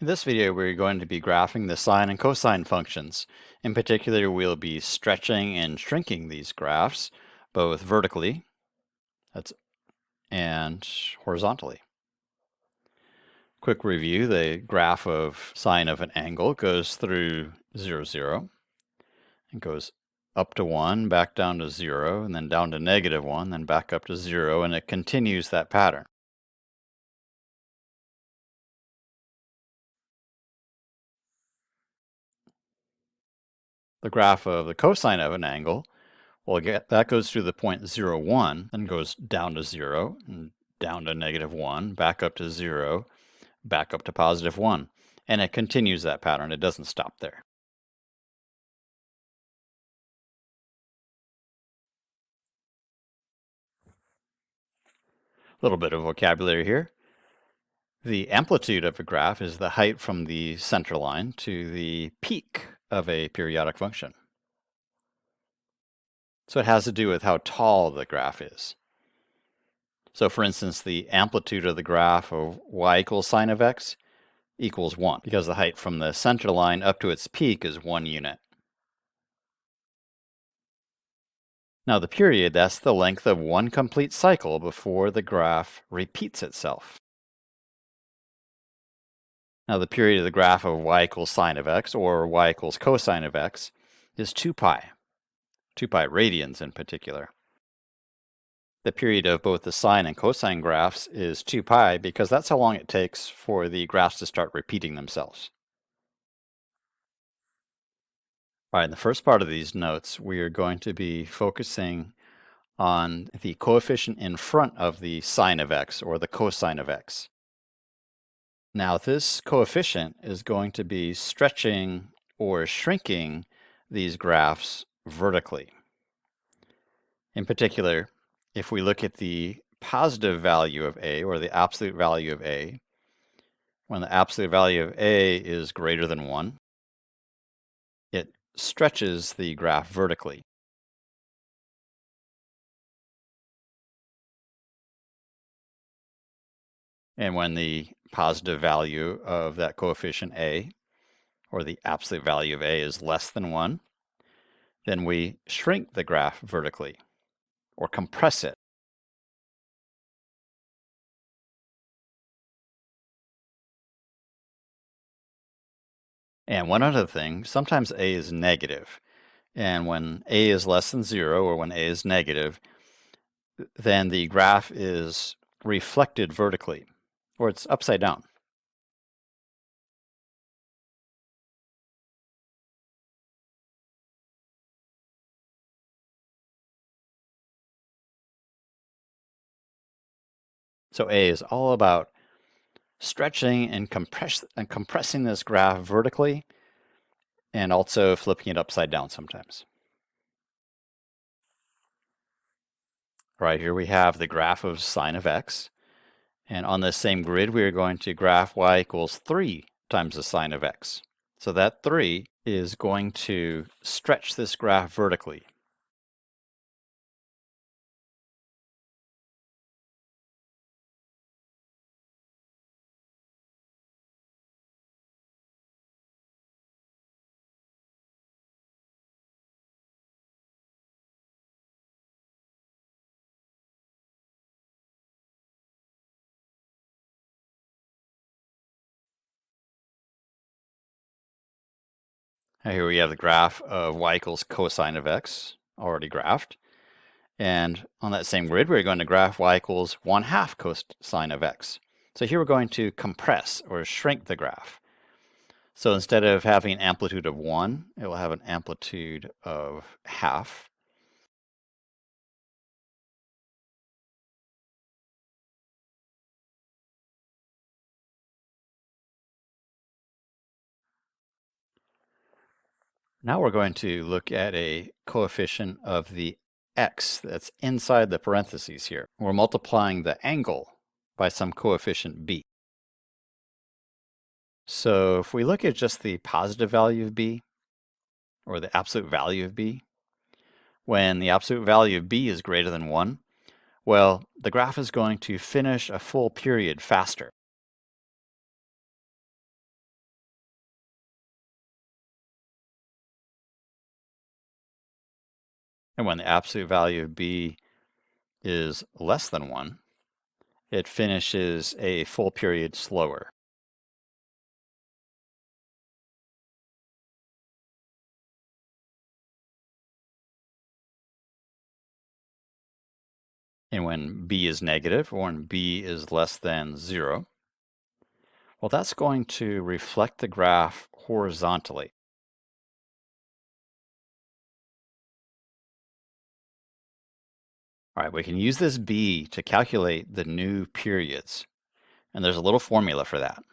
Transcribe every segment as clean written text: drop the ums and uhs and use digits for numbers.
In this video, we're going to be graphing the sine and cosine functions. In particular, we'll be stretching and shrinking these graphs, both vertically and horizontally. Quick review, the graph of sine of an angle goes through 0, 0. It goes up to 1, back down to 0, and then down to -1, then back up to 0, and it continues that pattern. The graph of the cosine of an angle, well, that goes through the point 0, 1, then goes down to 0, and down to -1, back up to 0, back up to +1. And it continues that pattern. It doesn't stop there. A little bit of vocabulary here. The amplitude of a graph is the height from the center line to the peak of a periodic function. So it has to do with how tall the graph is. So for instance, the amplitude of the graph of y equals sine of x equals 1, because the height from the center line up to its peak is 1 unit. Now the period, that's the length of one complete cycle before the graph repeats itself. Now the period of the graph of y equals sine of x, or y equals cosine of x, is 2 pi radians in particular. The period of both the sine and cosine graphs is 2 pi because that's how long it takes for the graphs to start repeating themselves. All right, in the first part of these notes, we are going to be focusing on the coefficient in front of the sine of x, or the cosine of x. Now, this coefficient is going to be stretching or shrinking these graphs vertically. In particular, if we look at the positive value of a, or the absolute value of a, when the absolute value of a is greater than 1, it stretches the graph vertically. And when the positive value of that coefficient a, or the absolute value of a, is less than 1, then we shrink the graph vertically, or compress it. And one other thing, sometimes a is negative. And when a is less than 0, or when a is negative, then the graph is reflected vertically, or it's upside down. So a is all about stretching and compressing this graph vertically, and also flipping it upside down sometimes. Right here we have the graph of sine of x. And on this same grid, we are going to graph y equals 3 times the sine of x. So that 3 is going to stretch this graph vertically. Now here we have the graph of y equals cosine of x, already graphed. And on that same grid, we're going to graph y equals 1/2 cosine of x. So here we're going to compress or shrink the graph. So instead of having an amplitude of 1, it will have an amplitude of 1/2. Now we're going to look at a coefficient of the x that's inside the parentheses here. We're multiplying the angle by some coefficient b. So if we look at just the positive value of b, or the absolute value of b, when the absolute value of b is greater than 1, well, the graph is going to finish a full period faster. And when the absolute value of b is less than 1, it finishes a full period slower. And when b is negative, or when b is less than 0, well, that's going to reflect the graph horizontally. All right, we can use this b to calculate the new periods, and there's a little formula for that.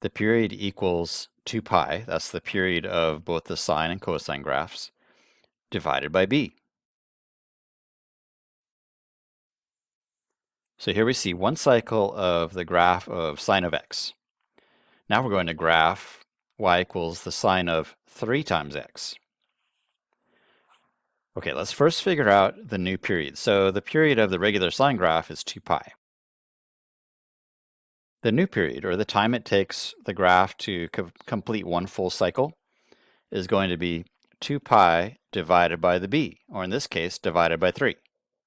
The period equals 2 pi, that's the period of both the sine and cosine graphs, divided by b. So here we see one cycle of the graph of sine of x. Now we're going to graph y equals the sine of 3 times x. Okay, let's first figure out the new period. So the period of the regular sine graph is 2 pi. The new period, or the time it takes the graph to complete one full cycle, is going to be 2 pi divided by the b, or in this case, divided by 3.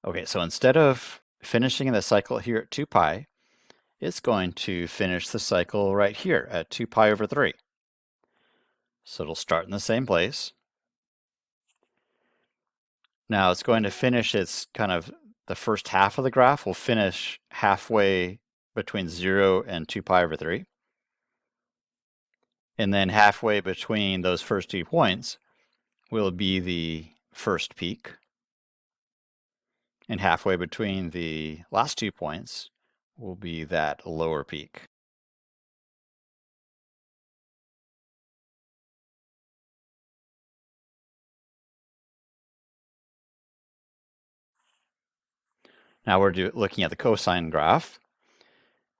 Okay, so instead of finishing the cycle here at 2 pi, it's going to finish the cycle right here at 2 pi over 3. So it'll start in the same place. Now it's going to finish its the first half of the graph will finish halfway between 0 and 2 pi over 3. And then halfway between those first 2 points will be the first peak. And halfway between the last 2 points will be that lower peak. Now we're looking at the cosine graph.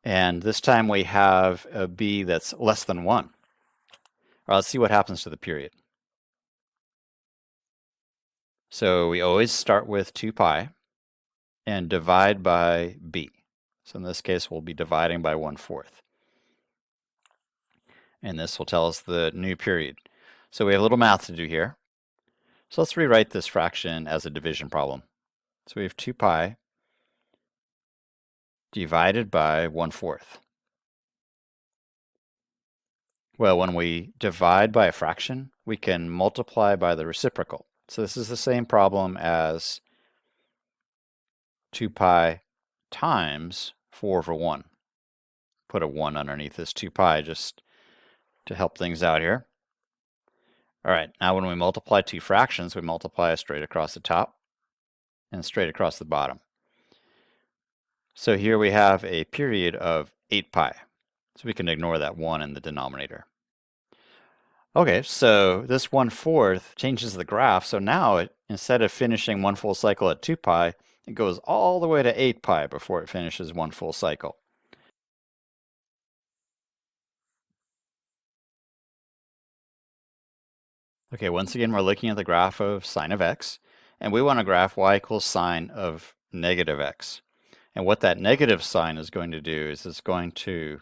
And this time we have a b that's less than 1. All right, let's see what happens to the period. So we always start with 2 pi and divide by b. So in this case, we'll be dividing by 1/4. And this will tell us the new period. So we have a little math to do here. So let's rewrite this fraction as a division problem. So we have 2 pi divided by 1/4. Well, when we divide by a fraction, we can multiply by the reciprocal. So this is the same problem as 2 pi times 4 over 1. Put a 1 underneath this 2 pi just to help things out here. All right, now when we multiply two fractions, we multiply straight across the top and straight across the bottom. So here we have a period of 8 pi. So we can ignore that 1 in the denominator. Okay, so this 1/4 changes the graph. So now instead of finishing one full cycle at 2 pi, it goes all the way to 8 pi before it finishes one full cycle. Okay, once again, we're looking at the graph of sine of x, and we want to graph y equals sine of negative x. And what that negative sign is going to do is it's going to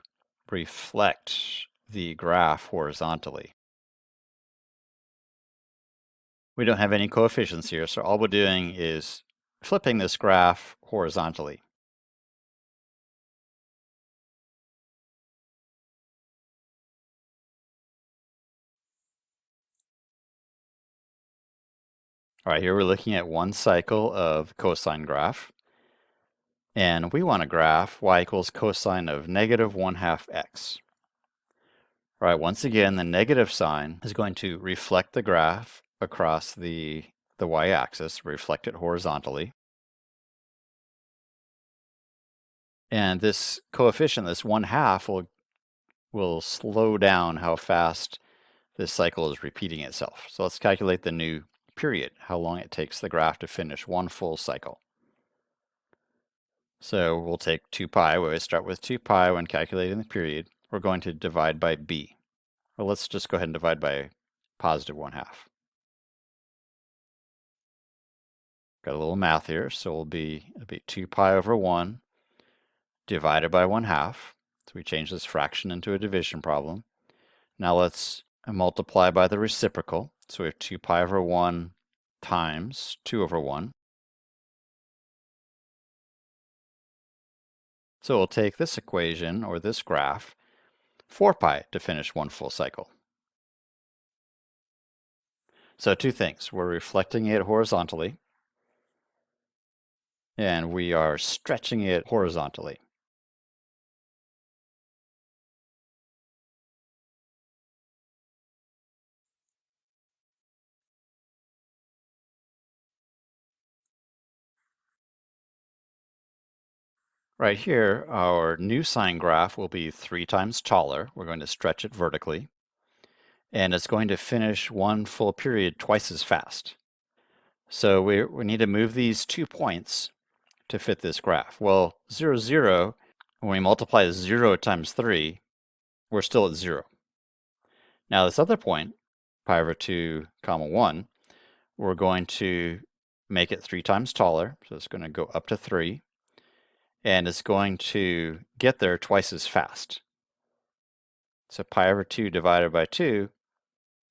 reflect the graph horizontally. We don't have any coefficients here, so all we're doing is flipping this graph horizontally. All right, here we're looking at one cycle of cosine graph. And we want to graph y equals cosine of negative 1/2 x. All right, once again, the negative sign is going to reflect the graph across the y-axis, reflect it horizontally. And this coefficient, this 1/2, will slow down how fast this cycle is repeating itself. So let's calculate the new period, how long it takes the graph to finish one full cycle. So we'll take 2 pi. We always start with 2 pi when calculating the period. We're going to divide by b. Well, let's just go ahead and divide by positive 1/2. Got a little math here, so it'll be 2 pi over 1 divided by 1/2. So we change this fraction into a division problem. Now let's multiply by the reciprocal. So we have 2 pi over 1 times 2 over 1. So we'll take this equation, or this graph, 4 pi to finish one full cycle. So two things. We're reflecting it horizontally, and we are stretching it horizontally. Right here, our new sine graph will be 3 times taller. We're going to stretch it vertically, and it's going to finish one full period twice as fast. So we need to move these 2 points to fit this graph. Well, 0, 0, when we multiply 0 times 3, we're still at 0. Now this other point, pi over 2 comma 1, we're going to make it 3 times taller, so it's going to go up to 3, and it's going to get there twice as fast. So pi over 2 divided by 2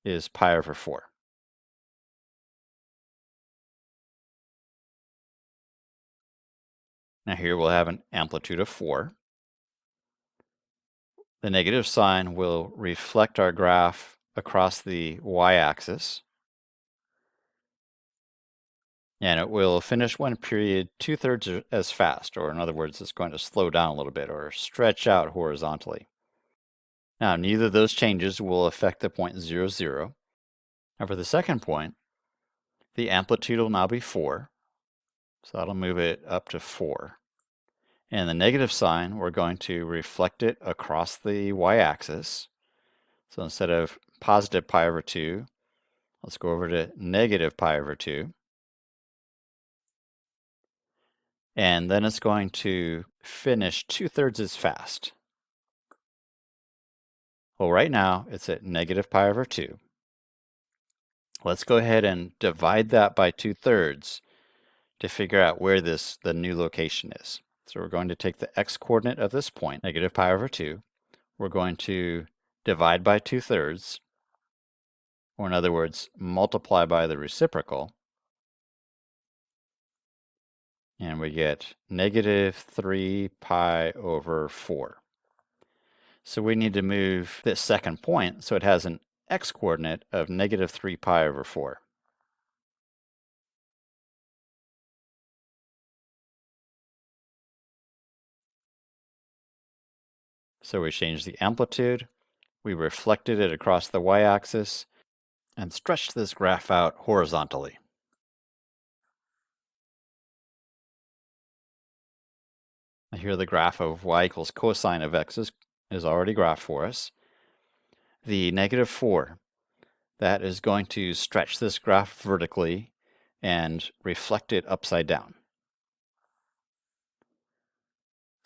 is pi over 4. Now here we'll have an amplitude of 4. The negative sign will reflect our graph across the y-axis, and it will finish one period 2/3 as fast, or in other words, it's going to slow down a little bit or stretch out horizontally. Now, neither of those changes will affect the point 0, 0. Now, for the second point, the amplitude will now be 4, so that'll move it up to 4. And the negative sign, we're going to reflect it across the y-axis. So instead of positive pi over 2, let's go over to negative pi over 2. And then it's going to finish 2/3 as fast. Well, right now it's at negative pi over 2. Let's go ahead and divide that by 2/3 to figure out where the new location is. So we're going to take the x-coordinate of this point, negative pi over 2. We're going to divide by 2/3, or in other words, multiply by the reciprocal, and we get negative 3 pi over 4. So we need to move this second point so it has an x-coordinate of negative 3 pi over 4. So we changed the amplitude, we reflected it across the y-axis, and stretched this graph out horizontally. Here the graph of y equals cosine of x is already graphed for us. The negative 4, that is going to stretch this graph vertically and reflect it upside down.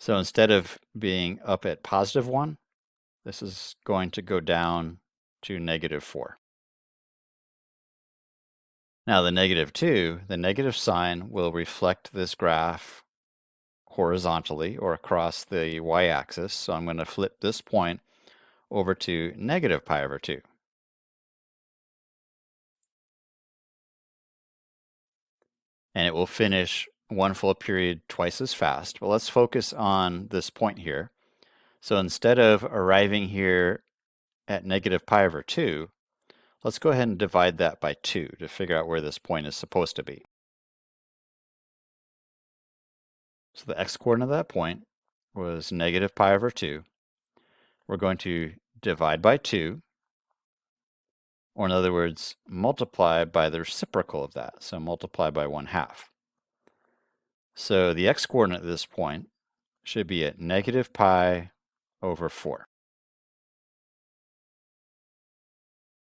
So instead of being up at positive 1, this is going to go down to negative 4. Now the negative 2, the negative sign will reflect this graph horizontally or across the y-axis. So I'm going to flip this point over to negative pi over 2. And it will finish one full period twice as fast. But let's focus on this point here. So instead of arriving here at negative pi over 2, let's go ahead and divide that by 2 to figure out where this point is supposed to be. So the x-coordinate of that point was negative pi over 2. We're going to divide by 2, or in other words, multiply by the reciprocal of that, so multiply by 1/2. So the x-coordinate at this point should be at negative pi over 4.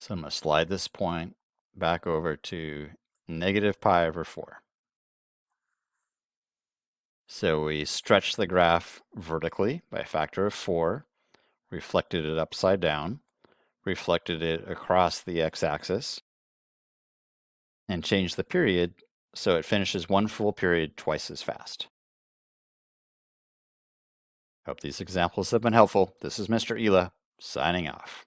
So I'm going to slide this point back over to negative pi over 4. So we stretched the graph vertically by a factor of 4, reflected it upside down, reflected it across the x-axis, and changed the period so it finishes one full period twice as fast. Hope these examples have been helpful. This is Mr. Ela, signing off.